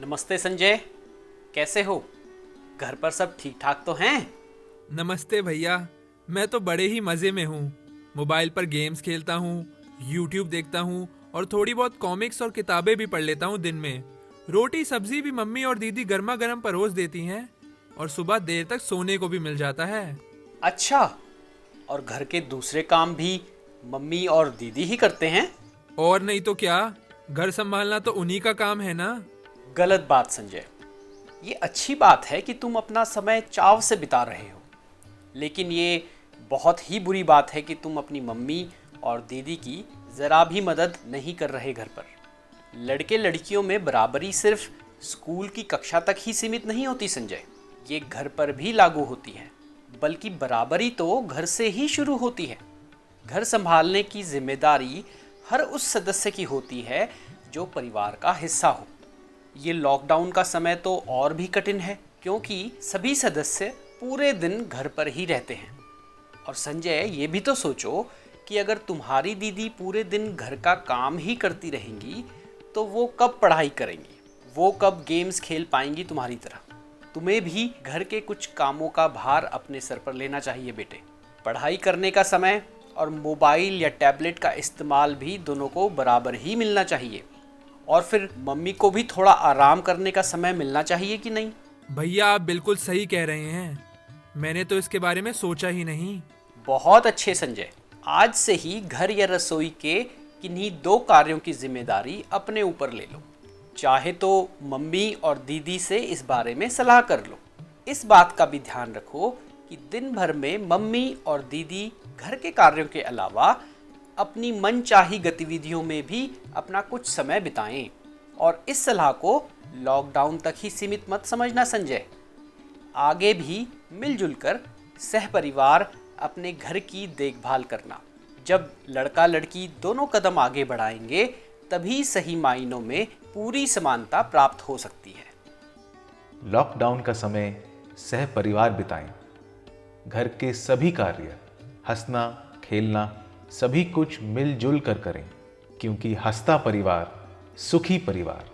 नमस्ते संजय, कैसे हो? घर पर सब ठीक ठाक तो हैं? नमस्ते भैया। मैं तो बड़े ही मज़े में हूँ। मोबाइल पर गेम्स खेलता हूँ, यूट्यूब देखता हूँ और थोड़ी बहुत कॉमिक्स और किताबें भी पढ़ लेता हूँ दिन में। रोटी सब्जी भी मम्मी और दीदी गर्मा गर्म परोस देती हैं और सुबह देर तक सोने को भी मिल जाता है। अच्छा, और घर के दूसरे काम भी मम्मी और दीदी ही करते हैं? और नहीं तो क्या, घर संभालना तो उन्हीं का काम है ना। गलत बात संजय। ये अच्छी बात है कि तुम अपना समय चाव से बिता रहे हो, लेकिन ये बहुत ही बुरी बात है कि तुम अपनी मम्मी और दीदी की ज़रा भी मदद नहीं कर रहे घर पर। लड़के लड़कियों में बराबरी सिर्फ स्कूल की कक्षा तक ही सीमित नहीं होती संजय, ये घर पर भी लागू होती है। बल्कि बराबरी तो घर से ही शुरू होती है। घर संभालने की जिम्मेदारी हर उस सदस्य की होती है जो परिवार का हिस्सा हो। ये लॉकडाउन का समय तो और भी कठिन है, क्योंकि सभी सदस्य पूरे दिन घर पर ही रहते हैं। और संजय, ये भी तो सोचो कि अगर तुम्हारी दीदी पूरे दिन घर का काम ही करती रहेंगी तो वो कब पढ़ाई करेंगी, वो कब गेम्स खेल पाएंगी तुम्हारी तरह। तुम्हें भी घर के कुछ कामों का भार अपने सर पर लेना चाहिए बेटे। पढ़ाई करने का समय और मोबाइल या टैबलेट का इस्तेमाल भी दोनों को बराबर ही मिलना चाहिए। और फिर मम्मी को भी थोड़ा आराम करने का समय मिलना चाहिए कि नहीं? भैया आप बिल्कुल सही कह रहे हैं। मैंने तो इसके बारे में सोचा ही नहीं। बहुत अच्छे संजय, आज से ही घर या रसोई के किन्हीं दो कार्यों की जिम्मेदारी अपने ऊपर ले लो। चाहे तो मम्मी और दीदी से इस बारे में सलाह कर लो। इस बात का भी ध्यान रखो कि दिन भर में मम्मी और दीदी घर के कार्यों के अलावा अपनी मनचाही गतिविधियों में भी अपना कुछ समय बिताएं। और इस सलाह को लॉकडाउन तक ही सीमित मत समझना संजय। आगे भी मिलजुल कर सहपरिवार अपने घर की देखभाल करना। जब लड़का लड़की दोनों कदम आगे बढ़ाएंगे तभी सही मायनों में पूरी समानता प्राप्त हो सकती है। लॉकडाउन का समय सह परिवार बिताएं। घर के सभी कार्य, हंसना, खेलना, सभी कुछ मिलजुल कर करें, क्योंकि हंसता परिवार सुखी परिवार।